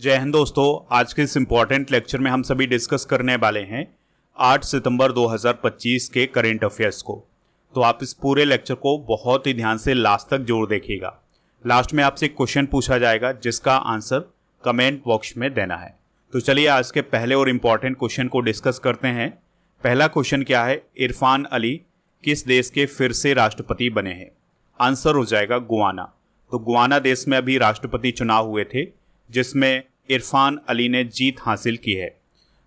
जय हिंद दोस्तों। आज के इस इम्पॉर्टेंट लेक्चर में हम सभी डिस्कस करने वाले हैं 8 सितंबर 2025 के करेंट अफेयर्स को। तो आप इस पूरे लेक्चर को बहुत ही ध्यान से लास्ट तक जरूर देखिएगा। लास्ट में आपसे एक क्वेश्चन पूछा जाएगा जिसका आंसर कमेंट बॉक्स में देना है। तो चलिए आज के पहले और इम्पॉर्टेंट क्वेश्चन को डिस्कस करते हैं। पहला क्वेश्चन क्या है, इरफान अली किस देश के फिर से राष्ट्रपति बने हैं? आंसर हो जाएगा गुआना। तो गुआना देश में अभी राष्ट्रपति चुनाव हुए थे जिसमें इरफान अली ने जीत हासिल की है।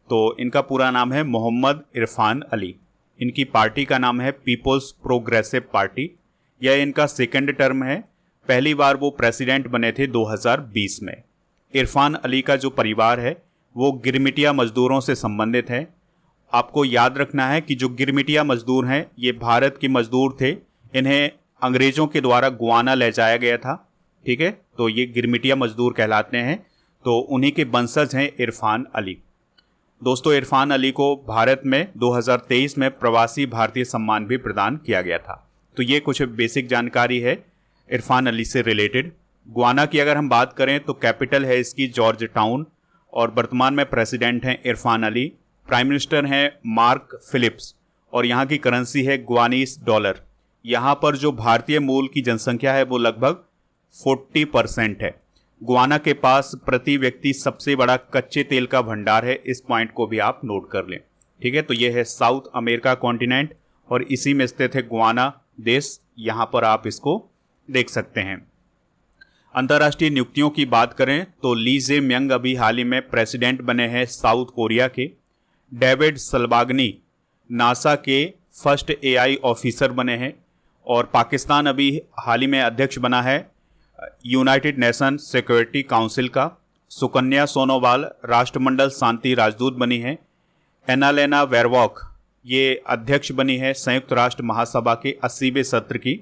तो इनका पूरा नाम है मोहम्मद इरफान अली। इनकी पार्टी का नाम है पीपल्स प्रोग्रेसिव पार्टी। यह इनका सेकंड टर्म है। पहली बार वो प्रेसिडेंट बने थे 2020 में। इरफान अली का जो परिवार है वो गिरमिटिया मजदूरों से संबंधित है। आपको याद रखना है कि जो गिरमिटिया मजदूर हैं ये भारत के मजदूर थे। इन्हें अंग्रेज़ों के द्वारा गुआना ले जाया गया था। ठीक है, तो ये गिरमिटिया मजदूर कहलाते हैं। तो उन्हीं के वंशज हैं इरफान अली। दोस्तों, इरफान अली को भारत में 2023 में प्रवासी भारतीय सम्मान भी प्रदान किया गया था। तो ये कुछ बेसिक जानकारी है इरफान अली से रिलेटेड। गुआना की अगर हम बात करें तो कैपिटल है इसकी जॉर्ज टाउन और वर्तमान में प्रेसिडेंट हैं इरफान अली। प्राइम मिनिस्टर हैं मार्क फिलिप्स और यहाँ की करेंसी है गुआनीस डॉलर। यहाँ पर जो भारतीय मूल की जनसंख्या है वो लगभग 40% है। गुआना के पास प्रति व्यक्ति सबसे बड़ा कच्चे तेल का भंडार है। इस पॉइंट को भी आप नोट कर लें। ठीक है, तो ये है साउथ अमेरिका कॉन्टिनेंट और इसी में स्थित है गुआना देश। यहाँ पर आप इसको देख सकते हैं। अंतर्राष्ट्रीय नियुक्तियों की बात करें तो ली जे म्यंग अभी हाल ही में प्रेसिडेंट बने हैं साउथ कोरिया के। डेविड सलबागनी नासा के फर्स्ट एआई ऑफिसर बने हैं और पाकिस्तान अभी हाल ही में अध्यक्ष बना है यूनाइटेड नेशन सिक्योरिटी काउंसिल का। सुकन्या सोनोवाल राष्ट्रमंडल शांति राजदूत बनी है। एनालेना वेरवॉक ये अध्यक्ष बनी है संयुक्त राष्ट्र महासभा के 80वें सत्र की।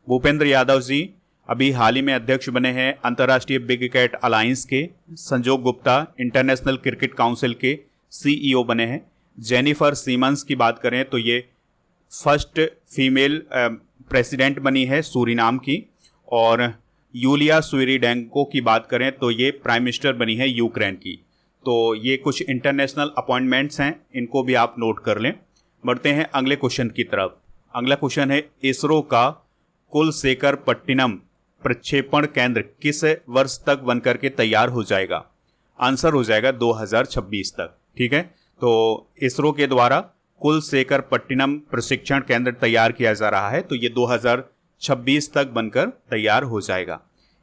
भूपेंद्र यादव जी अभी हाल ही में अध्यक्ष बने हैं अंतर्राष्ट्रीय बिग कैट अलायंस के। संजोग गुप्ता इंटरनेशनल क्रिकेट काउंसिल के सीईओ बने हैं। जेनिफर सीमंस की बात करें तो ये फर्स्ट फीमेल प्रेसिडेंट बनी है सूरीनाम की। और यूलिया स्विरिडेंको की बात करें तो ये प्राइम मिनिस्टर बनी है यूक्रेन की। तो ये कुछ इंटरनेशनल अपॉइंटमेंट्स हैं, इनको भी आप नोट कर लें। बढ़ते हैं अगले क्वेश्चन की तरफ। अगला क्वेश्चन है इसरो का कुलशेखरपट्टिनम प्रक्षेपण केंद्र किस वर्ष तक बनकर के तैयार हो जाएगा? आंसर हो जाएगा 2026 तक। ठीक है, तो इसरो के द्वारा कुलशेखरपट्टिनम प्रशिक्षण केंद्र तैयार किया जा रहा है। तो ये 2026 तक बनकर तैयार हो जाएगा।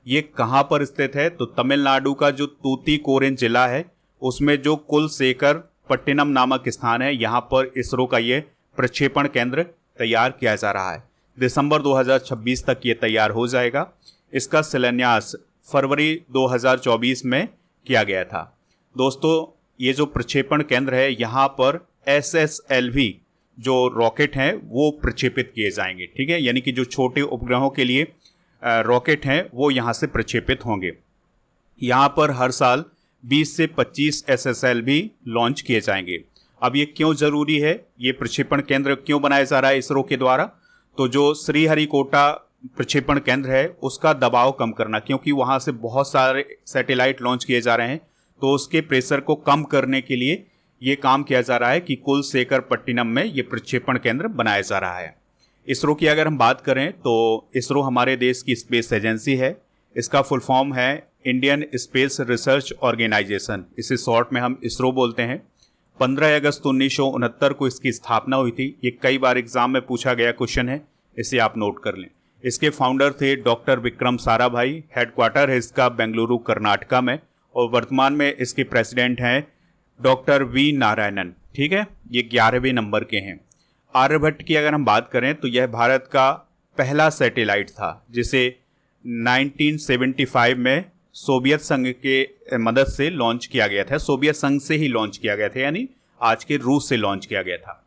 ये कहाँ पर स्थित है? तो तमिलनाडु का जो तूतीकोरिन जिला है उसमें जो कुलशेखरपट्टिनम नामक स्थान है यहाँ पर इसरो का ये प्रक्षेपण केंद्र तैयार किया जा रहा है। दिसंबर 2026 तक ये तैयार हो जाएगा। इसका शिलान्यास फरवरी 2024 में किया गया था। दोस्तों, ये जो प्रक्षेपण केंद्र है यहाँ पर SSLV जो रॉकेट हैं वो प्रक्षेपित किए जाएंगे। ठीक है, यानी कि जो छोटे उपग्रहों के लिए रॉकेट हैं वो यहाँ से प्रक्षेपित होंगे। यहाँ पर हर साल 20 से 25 SSLV लॉन्च किए जाएंगे। अब ये क्यों ज़रूरी है, ये प्रक्षेपण केंद्र क्यों बनाया जा रहा है इसरो के द्वारा? तो जो श्रीहरिकोटा प्रक्षेपण केंद्र है उसका दबाव कम करना, क्योंकि वहाँ से बहुत सारे सैटेलाइट लॉन्च किए जा रहे हैं। तो उसके प्रेशर को कम करने के लिए ये काम किया जा रहा है कि कुलशेखरपट्टिनम में ये प्रक्षेपण केंद्र बनाया जा रहा है। इसरो की अगर हम बात करें तो इसरो हमारे देश की स्पेस एजेंसी है। इसका फुल फॉर्म है इंडियन स्पेस रिसर्च ऑर्गेनाइजेशन, इसे शॉर्ट में हम इसरो बोलते हैं। 15 अगस्त 1969 को इसकी स्थापना हुई थी। ये कई बार एग्जाम में पूछा गया क्वेश्चन है, इसे आप नोट कर लें। इसके फाउंडर थे डॉक्टर विक्रम साराभाई। हेडक्वार्टर है इसका बेंगलुरु कर्नाटका में और वर्तमान में इसके प्रेसिडेंट हैं डॉक्टर वी नारायणन। ठीक है, ये 11वें नंबर के हैं। आर्यभट्ट की अगर हम बात करें तो यह भारत का पहला सैटेलाइट था जिसे 1975 में सोवियत संघ के मदद से लॉन्च किया गया था। सोवियत संघ से ही लॉन्च किया गया था, यानी आज के रूस से लॉन्च किया गया था।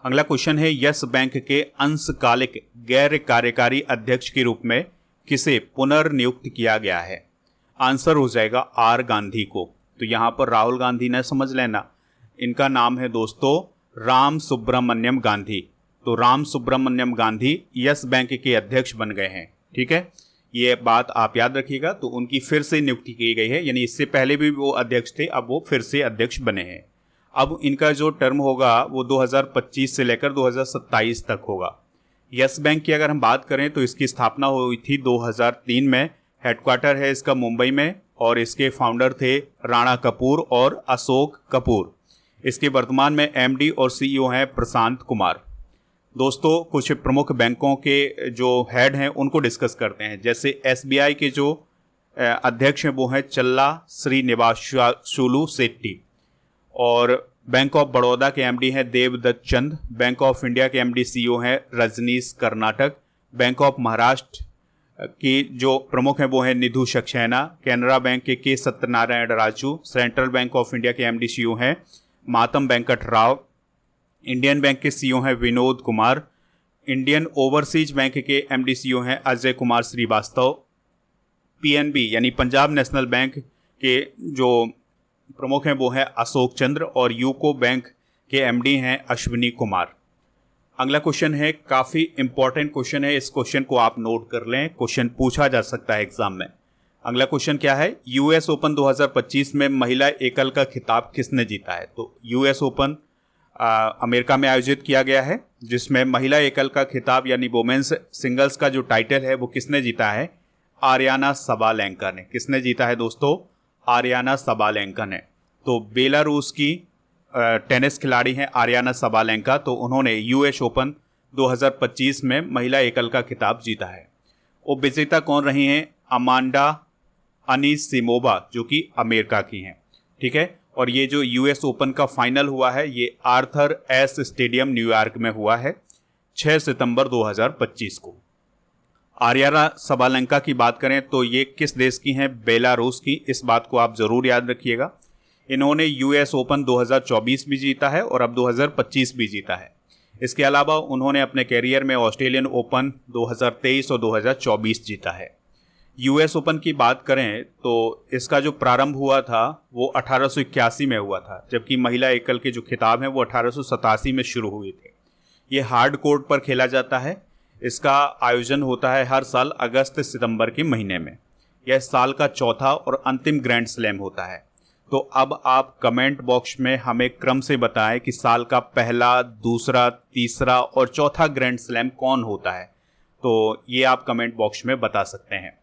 अगला क्वेश्चन है यस बैंक के अंशकालिक गैर कार्यकारी अध्यक्ष के रूप में किसे पुनर्नियुक्त किया गया है? आंसर हो जाएगा आर गांधी को। तो यहाँ पर राहुल गांधी ने समझ लेना, इनका नाम है दोस्तों राम सुब्रमण्यम गांधी। तो राम सुब्रमण्यम गांधी यस बैंक के अध्यक्ष बन गए हैं। ठीक है, ये बात आप याद रखिएगा। तो उनकी फिर से नियुक्ति की गई है, यानी इससे पहले भी वो अध्यक्ष थे, अब वो फिर से अध्यक्ष बने हैं। अब इनका जो टर्म होगा वो 2025 से लेकर 2027 तक होगा। यस बैंक की अगर हम बात करें तो इसकी स्थापना हुई थी 2003 में। हेडक्वार्टर है इसका मुंबई में और इसके फाउंडर थे राणा कपूर और अशोक कपूर। इसके वर्तमान में एमडी और सीईओ हैं प्रशांत कुमार। दोस्तों, कुछ प्रमुख बैंकों के जो हेड हैं उनको डिस्कस करते हैं। जैसे एसबीआई के जो अध्यक्ष हैं वो हैं चल्ला श्रीनिवासुलु शेट्टी, और बैंक ऑफ बड़ौदा के एमडी हैं देवदत्त चंद। बैंक ऑफ इंडिया के एमडी सीईओ हैं रजनीश कर्नाटक। बैंक ऑफ महाराष्ट्र की जो प्रमुख हैं वो हैं निधु सक्सेना। कैनरा बैंक के Satyanarayan Raju. Central bank of India के एमडी सीईओ हैं मातम वेंकट राव। इंडियन बैंक के सीईओ हैं Vinod Kumar. Indian overseas bank के एमडी सीईओ हैं अजय कुमार श्रीवास्तव। पीएनबी यानी पंजाब नेशनल बैंक के जो प्रमुख हैं वो हैं अशोक चंद्र, और यूको बैंक के एमडी हैं अश्विनी कुमार। अगला क्वेश्चन है, काफ़ी इंपॉर्टेंट क्वेश्चन है, इस क्वेश्चन को आप नोट कर लें, क्वेश्चन पूछा जा सकता है एग्जाम में। अगला क्वेश्चन क्या है, यूएस ओपन 2025 में महिला एकल का खिताब किसने जीता है? तो यूएस ओपन अमेरिका में आयोजित किया गया है, जिसमें महिला एकल का खिताब यानी वुमेन्स सिंगल्स का जो टाइटल है वो किसने जीता है? आर्याना सबालेंका ने। किसने जीता है दोस्तों? आर्याना सबालेंका ने। तो बेलारूस की टेनिस खिलाड़ी हैं आर्याना सबालेंका, तो उन्होंने यूएस ओपन 2025 में महिला एकल का खिताब जीता है। उप विजेता कौन रही हैं? अमांडा अनीसिमोवा, जो कि अमेरिका की हैं। ठीक है, और ये जो यूएस ओपन का फाइनल हुआ है ये आर्थर एस स्टेडियम न्यूयॉर्क में हुआ है 6 सितंबर 2025 को। आर्याना सबालेंका की बात करें तो ये किस देश की हैं? बेलारूस की। इस बात को आप ज़रूर याद रखिएगा। इन्होंने यूएस ओपन 2024 भी जीता है और अब 2025 भी जीता है। इसके अलावा उन्होंने अपने कैरियर में ऑस्ट्रेलियन ओपन 2023 और 2024 जीता है। यूएस ओपन की बात करें तो इसका जो प्रारंभ हुआ था वो 1881 में हुआ था, जबकि महिला एकल के जो खिताब हैं वो 1887 में शुरू हुए थे। ये हार्ड कोर्ट पर खेला जाता है। इसका आयोजन होता है हर साल अगस्त सितंबर के महीने में। यह साल का चौथा और अंतिम ग्रैंड स्लैम होता है। तो अब आप कमेंट बॉक्स में हमें क्रम से बताएं कि साल का पहला, दूसरा, तीसरा और चौथा ग्रैंड स्लैम कौन होता है। तो ये आप कमेंट बॉक्स में बता सकते हैं।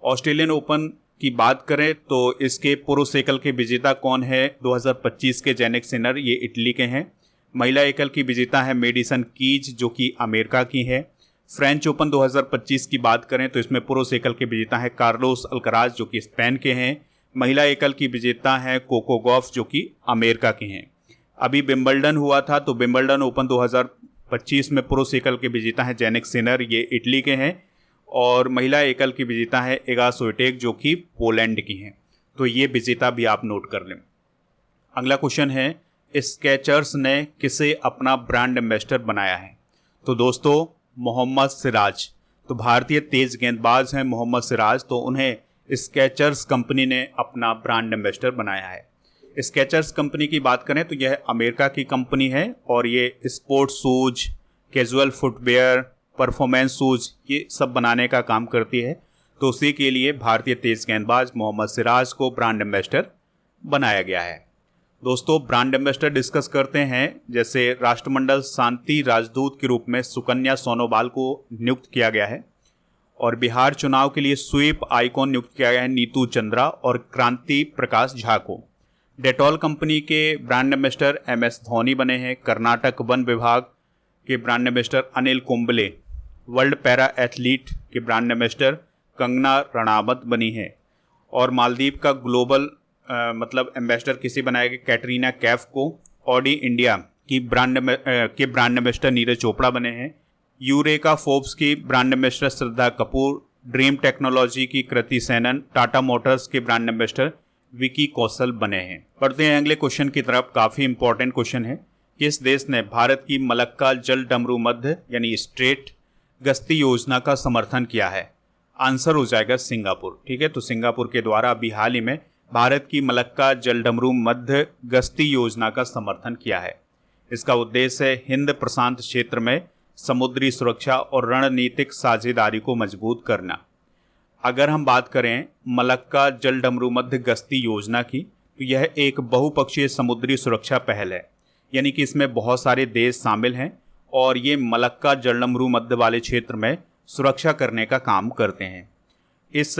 ऑस्ट्रेलियन ओपन की बात करें तो इसके पुरुष एकल के विजेता कौन है? 2025 के जेनिक सिनर, ये इटली के हैं। महिला एकल की विजेता है मेडिसन कीज, जो कि अमेरिका की है। फ्रेंच ओपन 2025 की बात करें तो इसमें पुरुष एकल के विजेता है कार्लोस अल्कराज, जो कि स्पेन के हैं। महिला एकल की विजेता हैं कोको गॉफ, जो कि अमेरिका की हैं। अभी विंबलडन हुआ था, तो विंबलडन ओपन 2025 में पुरुष एकल के विजेता हैं जेनिक सिनर, ये इटली के हैं। और महिला एकल की विजेता है इगा स्विएटेक, जो कि पोलैंड की हैं। तो ये विजेता भी आप नोट कर लें। अगला क्वेश्चन है, स्केचर्स ने किसे अपना ब्रांड एम्बेसडर बनाया है? तो दोस्तों, मोहम्मद सिराज। तो भारतीय तेज गेंदबाज हैं मोहम्मद सिराज, तो उन्हें स्केचर्स कंपनी ने अपना ब्रांड एम्बेसडर बनाया है। स्केचर्स कंपनी की बात करें तो यह अमेरिका की कंपनी है और ये sports shoes, casual footwear, performance shoes, ये सब बनाने का काम करती है। तो उसी के लिए भारतीय तेज गेंदबाज मोहम्मद सिराज को ब्रांड एम्बेसडर बनाया गया है। दोस्तों, ब्रांड एम्बेसडर डिस्कस करते हैं। जैसे राष्ट्रमंडल शांति राजदूत के रूप में सुकन्या सोनोवाल को नियुक्त किया गया है, और बिहार चुनाव के लिए स्वीप आइकॉन नियुक्त किया गया है नीतू चंद्रा और क्रांति प्रकाश झा को। डेटॉल कंपनी के ब्रांड एम्बेसडर MS धोनी बने हैं। कर्नाटक वन विभाग के brand ambassador Anil Kumble. World para athlete के ब्रांड एम्बेसडर कंगना रणावत बनी है। और मालदीव का ग्लोबल एम्बेसडर किसे बनाया गया? कैटरीना कैफ को। ऑडी इंडिया की ब्रांड एम्बेसडर नीरज चोपड़ा बने हैं। यूरेका फोर्ब्स की brand ambassador Shraddha Kapoor. Dream technology की कृति सेनन। टाटा मोटर्स के ब्रांड एम्बेसडर विकी कौशल बने हैं। पढ़ते हैं अगले क्वेश्चन की तरफ। काफ़ी इंपॉर्टेंट क्वेश्चन है। किस देश ने भारत की मलक्का जल डमरू मध्य यानी स्ट्रेट गश्ती योजना का समर्थन किया है? आंसर हो जाएगा सिंगापुर। ठीक है, तो सिंगापुर के द्वारा अभी हाल ही में भारत की मलक्का जल डमरू मध्य गश्ती योजना का समर्थन किया है। इसका उद्देश्य है हिंद प्रशांत क्षेत्र में समुद्री सुरक्षा और रणनीतिक साझेदारी को मजबूत करना। अगर हम बात करें मलक्का जलडमरू मध्य गश्ती योजना की, तो यह एक बहुपक्षीय समुद्री सुरक्षा पहल है, यानी कि इसमें बहुत सारे देश शामिल हैं और ये मलक्का जलडमरू मध्य वाले क्षेत्र में सुरक्षा करने का काम करते हैं। इस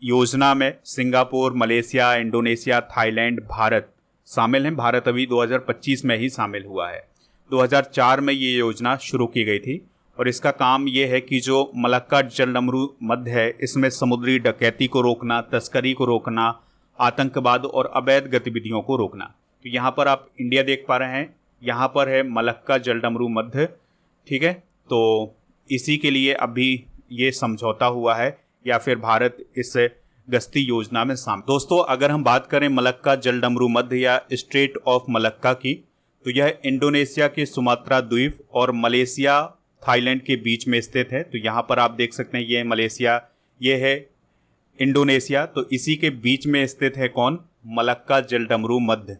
योजना में Singapore, Malaysia, Indonesia, Thailand, Bharat शामिल हैं। भारत अभी 2025 में ही शामिल हुआ है। 2004 में ये योजना शुरू की गई थी और इसका काम ये है कि जो मलक्का जलडमरू मध्य है, इसमें समुद्री डकैती को रोकना, तस्करी को रोकना, आतंकवाद और अवैध गतिविधियों को रोकना। तो यहाँ पर आप इंडिया देख पा रहे हैं, यहाँ पर है मलक्का जलडमरू मध्य, ठीक है। तो इसी के लिए अभी ये समझौता हुआ है या फिर भारत इस गश्ती योजना में शामिल। दोस्तों, अगर हम बात करें मलक्का जलडमरू मध्य या स्ट्रेट ऑफ मलक्का की, तो यह इंडोनेशिया के सुमात्रा द्वीप और मलेशिया, थाईलैंड के बीच में स्थित है। तो यहाँ पर आप देख सकते हैं, ये है मलेशिया, ये है इंडोनेशिया। तो इसी के बीच में स्थित है कौन? मलक्का जलडमरू मध्य।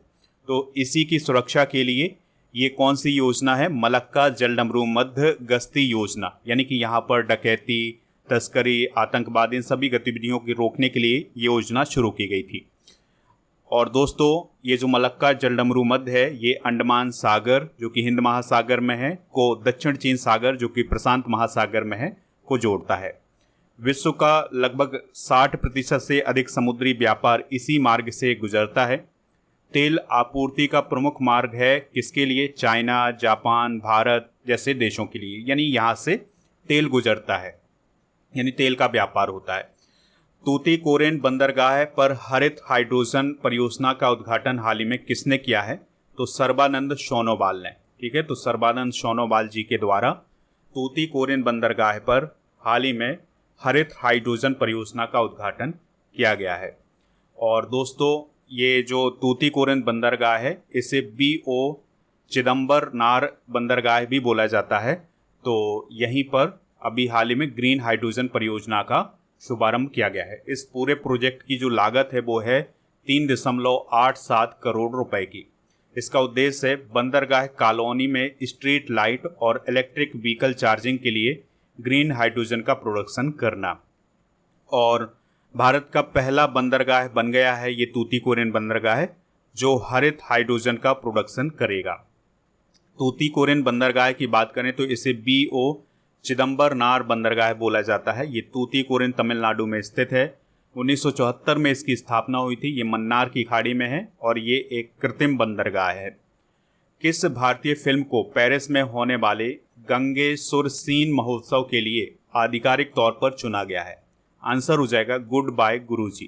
तो इसी की सुरक्षा के लिए ये कौन सी योजना है? मलक्का जलडमरू मध्य गश्ती योजना, यानी कि यहाँ पर डकैती, तस्करी, आतंकवाद, इन सभी गतिविधियों को रोकने के लिए ये योजना शुरू की गई थी। और दोस्तों, ये जो मलक्का जलडमरू मध्य है, ये अंडमान सागर जो कि हिंद महासागर में है को दक्षिण चीन सागर जो कि प्रशांत महासागर में है को जोड़ता है। विश्व का लगभग 60% से अधिक समुद्री व्यापार इसी मार्ग से गुजरता है। तेल आपूर्ति का प्रमुख मार्ग है किसके लिए? चाइना, जापान, भारत जैसे देशों के लिए, यानी यहाँ से तेल गुजरता है, यानी तेल का व्यापार होता है। तूतीकोरिन बंदरगाह पर हरित हाइड्रोजन परियोजना का उद्घाटन हाल ही में किसने किया है? तो सर्बानंद सोनोवाल ने, ठीक है। तो सर्बानंद सोनोवाल जी के द्वारा तूतीकोरिन बंदरगाह पर हाल ही में हरित हाइड्रोजन परियोजना का उद्घाटन किया गया है। और दोस्तों, ये जो तूतीकोरिन बंदरगाह है, इसे BO चिदम्बरनार बंदरगाह भी बोला जाता है। तो यहीं पर अभी हाल ही में ग्रीन हाइड्रोजन परियोजना का शुभारंभ किया गया है। इस पूरे प्रोजेक्ट की जो लागत है वो है 3.87 करोड़ रुपए की। इसका उद्देश्य है बंदरगाह कॉलोनी में स्ट्रीट लाइट और इलेक्ट्रिक व्हीकल चार्जिंग के लिए ग्रीन हाइड्रोजन का प्रोडक्शन करना। और भारत का पहला बंदरगाह बन गया है ये तूतीकोरिन बंदरगाह, जो हरित हाइड्रोजन का प्रोडक्शन करेगा। तूतीकोरिन बंदरगाह की बात करें तो इसे BO चिदम्बरनार बंदरगाह बोला जाता है। ये तूतीकोरिन तमिलनाडु में स्थित है। 1974 में इसकी स्थापना हुई थी। ये मन्नार की खाड़ी में है और ये एक कृत्रिम बंदरगाह है। किस भारतीय फिल्म को पेरिस में होने वाले गंगे सुर सीन महोत्सव के लिए आधिकारिक तौर पर चुना गया है? आंसर हो जाएगा गुड बाय गुरुजी।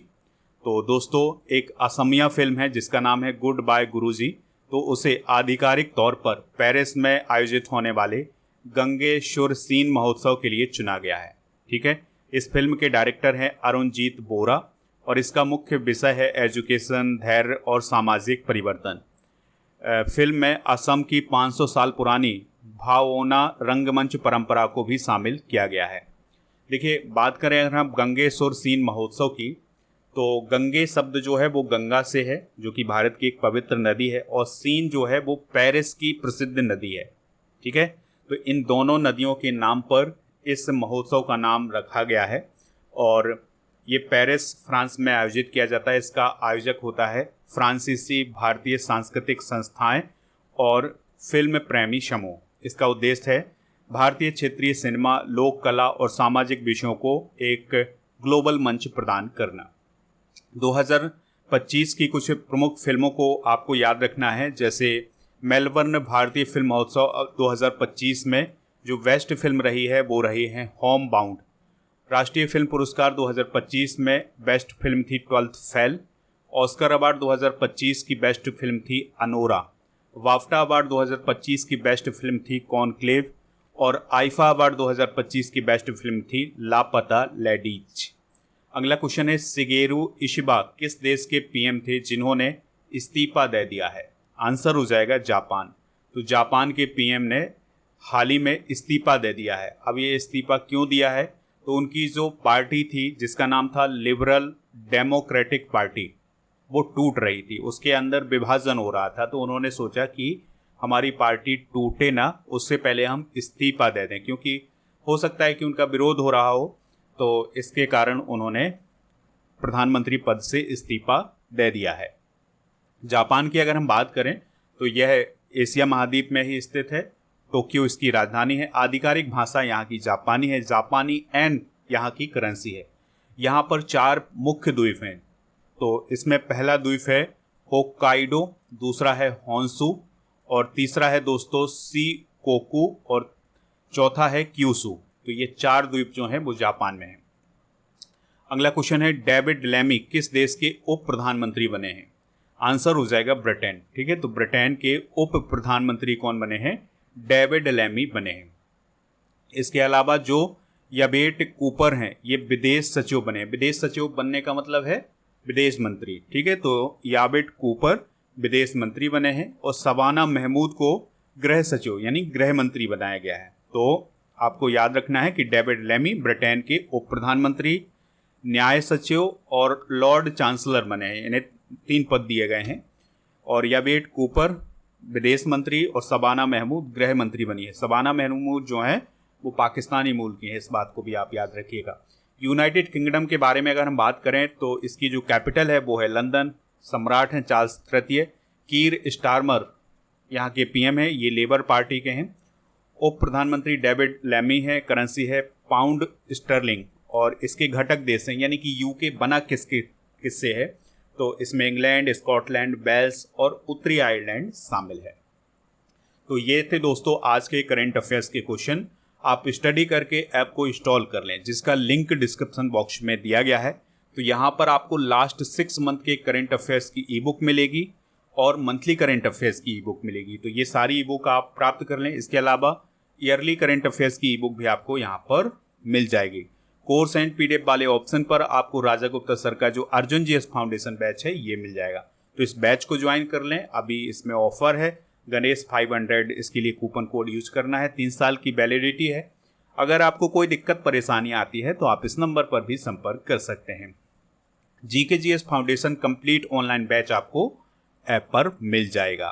तो दोस्तों, एक असमिया फिल्म है जिसका नाम है गुड बाय गुरुजी, तो उसे आधिकारिक तौर पर पेरिस में आयोजित होने वाले गंगे सुर सीन महोत्सव के लिए चुना गया है, ठीक है। इस फिल्म के डायरेक्टर हैं अरुणजीत बोरा और इसका मुख्य विषय है एजुकेशन, धैर्य और सामाजिक परिवर्तन। फिल्म में असम की 500 साल पुरानी भावोना रंगमंच परंपरा को भी शामिल किया गया है। देखिए, बात करें अगर हम गंगे सुर सीन महोत्सव की, तो गंगे शब्द जो है वो गंगा से है, जो कि भारत की एक पवित्र नदी है, और सीन जो है वो पेरिस की प्रसिद्ध नदी है, ठीक है। तो इन दोनों नदियों के नाम पर इस महोत्सव का नाम रखा गया है और ये पेरिस, फ्रांस में आयोजित किया जाता है। इसका आयोजक होता है फ्रांसीसी भारतीय सांस्कृतिक संस्थाएं और फिल्म प्रेमी समूह। इसका उद्देश्य है भारतीय क्षेत्रीय सिनेमा, लोक कला और सामाजिक विषयों को एक ग्लोबल मंच प्रदान करना। 2025 की कुछ प्रमुख फिल्मों को आपको याद रखना है, जैसे मेलबर्न भारतीय फिल्म महोत्सव 2025 में जो बेस्ट फिल्म रही है वो रही है होम बाउंड। राष्ट्रीय फिल्म पुरस्कार 2025 में बेस्ट फिल्म थी 12th फेल। ऑस्कर अवार्ड 2025 की बेस्ट फिल्म थी अनोरा। वाफ्टा अवार्ड 2025 की बेस्ट फिल्म थी कॉनक्लेव और आईफा अवार्ड 2025 की बेस्ट फिल्म थी लापता लेडीज। अगला क्वेश्चन है, शिगेरू इशिबा किस देश के PM थे जिन्होंने इस्तीफा दे दिया है? आंसर हो जाएगा जापान। तो जापान के PM ने हाल ही में इस्तीफा दे दिया है। अब ये इस्तीफा क्यों दिया है? तो उनकी जो पार्टी थी जिसका नाम था लिबरल डेमोक्रेटिक पार्टी, वो टूट रही थी, उसके अंदर विभाजन हो रहा था। तो उन्होंने सोचा कि हमारी पार्टी टूटे ना, उससे पहले हम इस्तीफा दे दें, क्योंकि हो सकता है कि उनका विरोध हो रहा हो तो इसके कारण उन्होंने प्रधानमंत्री पद से इस्तीफा दे दिया है। जापान की अगर हम बात करें तो यह एशिया महाद्वीप में ही स्थित है। टोक्यो इसकी राजधानी है। आधिकारिक भाषा यहाँ की जापानी है। जापानी एन यहाँ की करेंसी है। यहाँ पर 4 मुख्य द्वीप हैं। तो इसमें पहला द्वीप है होक्काइडो, दूसरा है होन्शु, और तीसरा है दोस्तों शिकोकू, और चौथा है क्यूशू। तो ये 4 द्वीप जो हैं वो जापान में हैं। अगला क्वेश्चन है डेविड लैमी किस देश के उप प्रधानमंत्री बने हैं? आंसर हो जाएगा ब्रिटेन। ठीक है, तो ब्रिटेन के उप प्रधानमंत्री कौन बने हैं? डेविड लैमी बने हैं। इसके अलावा जो याबेट कूपर हैं ये विदेश सचिव बने हैं। विदेश सचिव बनने का मतलब है विदेश मंत्री। ठीक है, तो याबेट कूपर विदेश मंत्री बने हैं, और शबाना महमूद को गृह सचिव यानी गृह मंत्री बनाया गया है। तो आपको याद रखना है कि डेविड लैमी ब्रिटेन के उप प्रधानमंत्री, न्याय सचिव और लॉर्ड चांसलर बने हैं। इन्हें 3 पद दिए गए हैं। और याबेट कूपर विदेश मंत्री और शबाना महमूद गृह मंत्री बनी है। शबाना महमूद जो है वो पाकिस्तानी मूल की है, इस बात को भी आप याद रखिएगा। यूनाइटेड किंगडम के बारे में अगर हम बात करें तो इसकी जो कैपिटल है वो है लंदन। सम्राट हैं चार्ल्स तृतीय। कीर स्टारमर यहाँ के पीएम है, ये लेबर पार्टी के हैं। उप प्रधानमंत्री डेविड लैमी है। करेंसी है पाउंड स्टर्लिंग, और इसके घटक देश हैं यानी कि यूके बना किससे है? तो इसमें इंग्लैंड, स्कॉटलैंड, वेल्स और उत्तरी आयरलैंड शामिल है। तो ये थे दोस्तों आज के करंट अफेयर्स के क्वेश्चन। आप स्टडी करके ऐप को इंस्टॉल कर लें, जिसका लिंक डिस्क्रिप्शन बॉक्स में दिया गया है। तो यहाँ पर आपको लास्ट 6 मंथ के करंट अफेयर्स की ई बुक मिलेगी और मंथली करंट अफेयर्स की ई बुक मिलेगी। तो ये सारी ई बुक आप प्राप्त कर लें। इसके अलावा ईयरली करंट अफेयर्स की ई बुक भी आपको यहाँ पर मिल जाएगी। कोर्स एंड पीडीएफ वाले ऑप्शन पर आपको राजा गुप्ता सर का जो अर्जुन जीएस फाउंडेशन बैच है ये मिल जाएगा। तो इस बैच को ज्वाइन कर लें। अभी इसमें ऑफर है गणेश 500, इसके लिए कूपन कोड यूज करना है। 3 साल की वैलिडिटी है। अगर आपको कोई दिक्कत परेशानी आती है तो आप इस नंबर पर भी संपर्क कर सकते हैं। GK GS foundation complete online batch आपको ऐप पर मिल जाएगा।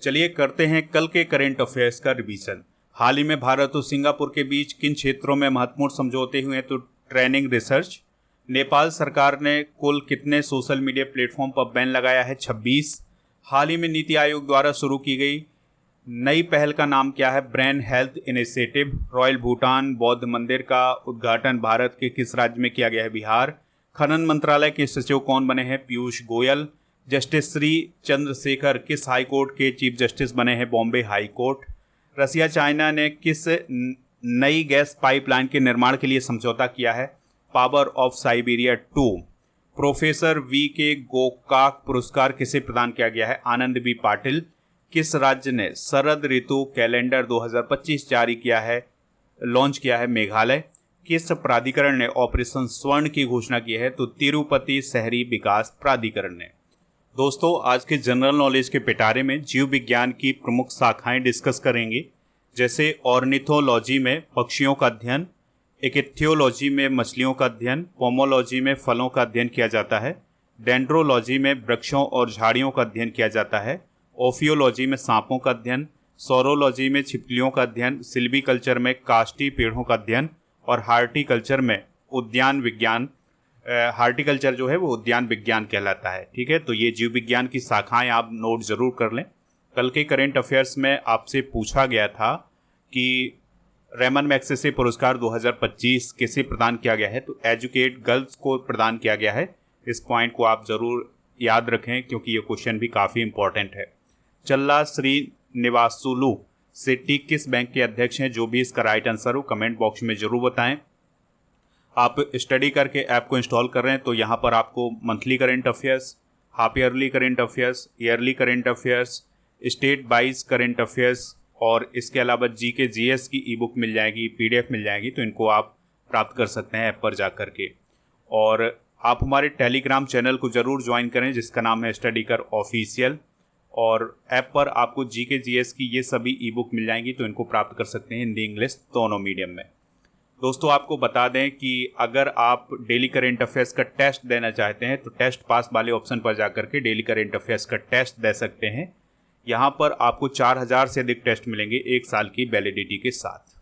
चलिए करते हैं कल के करंट अफेयर्स का रिवीजन। हाल ही में भारत और सिंगापुर के बीच किन क्षेत्रों में महत्वपूर्ण समझौते हुए? तो ट्रेनिंग, रिसर्च। नेपाल सरकार ने कुल कितने सोशल मीडिया प्लेटफॉर्म पर बैन लगाया है? 26। हाल ही में नीति आयोग द्वारा शुरू की गई नई पहल का नाम क्या है? Brain health initiative. Royal Bhutan बौद्ध मंदिर का उद्घाटन भारत के किस राज्य में किया गया है? बिहार। खनन मंत्रालय के सचिव कौन बने हैं? पीयूष गोयल। जस्टिस श्री चंद्रशेखर किस हाई कोर्ट के चीफ जस्टिस बने हैं? Bombay high court. Russia China ने किस नई गैस पाइपलाइन के निर्माण के लिए समझौता किया है? Power of Siberia 2। Professor V के गोकाक पुरस्कार किसे प्रदान किया गया है? आनंद बी पाटिल। किस राज्य ने शरद ऋतु कैलेंडर 2025 जारी किया है, लॉन्च किया है? मेघालय। किस प्राधिकरण ने ऑपरेशन स्वर्ण की घोषणा की है? तो तिरुपति शहरी विकास प्राधिकरण ने। दोस्तों आज के जनरल नॉलेज के पिटारे में जीव विज्ञान की प्रमुख शाखाएं डिस्कस करेंगे, जैसे ऑर्निथोलॉजी में पक्षियों का अध्ययन, इक्थियोलॉजी में मछलियों का अध्ययन, पोमोलॉजी में फलों का अध्ययन किया जाता है, डेंड्रोलॉजी में वृक्षों और झाड़ियों का अध्ययन किया जाता है, ओफियोलॉजी में सांपों का अध्ययन, सोरोलॉजी में छिपकलियों का अध्ययन, सिल्वीकल्चर में काष्ठी पेड़ों का अध्ययन, और हार्टिकल्चर में उद्यान विज्ञान। हार्टिकल्चर जो है वो उद्यान विज्ञान कहलाता है। ठीक है, तो ये जीव विज्ञान की शाखाएं आप नोट जरूर कर लें। कल के करंट अफेयर्स में आपसे पूछा गया था कि रेमन मैग्सेसे पुरस्कार 2025 किसे प्रदान किया गया है? तो एजुकेट गर्ल्स को प्रदान किया गया है। इस पॉइंट को आप ज़रूर याद रखें क्योंकि ये क्वेश्चन भी काफ़ी इंपॉर्टेंट है। चल्ला श्रीनिवासुलु शेट्टी किस बैंक के अध्यक्ष हैं? जो भी इसका राइट आंसर हो कमेंट बॉक्स में ज़रूर बताएं। आप स्टडी करके ऐप को इंस्टॉल कर रहे हैं तो यहाँ पर आपको monthly current affairs, half yearly current affairs, yearly current affairs, state wise current affairs और इसके अलावा जीके जीएस की ई बुक मिल जाएगी, पीडीएफ मिल जाएगी। तो इनको आप प्राप्त कर सकते हैं ऐप पर जा कर के। और आप हमारे टेलीग्राम चैनल को ज़रूर ज्वाइन करें जिसका नाम है स्टडी कर ऑफिशियल, और ऐप पर आपको जीके जीएस की ये सभी ई बुक मिल जाएंगी। तो इनको प्राप्त कर सकते हैं हिंदी इंग्लिश दोनों मीडियम में। दोस्तों आपको बता दें कि अगर आप डेली करंट अफेयर्स का टेस्ट देना चाहते हैं तो टेस्ट पास वाले ऑप्शन पर जाकर के डेली करंट अफेयर्स का टेस्ट दे सकते हैं। यहाँ पर आपको 4000 से अधिक टेस्ट मिलेंगे 1 साल की वैलिडिटी के साथ।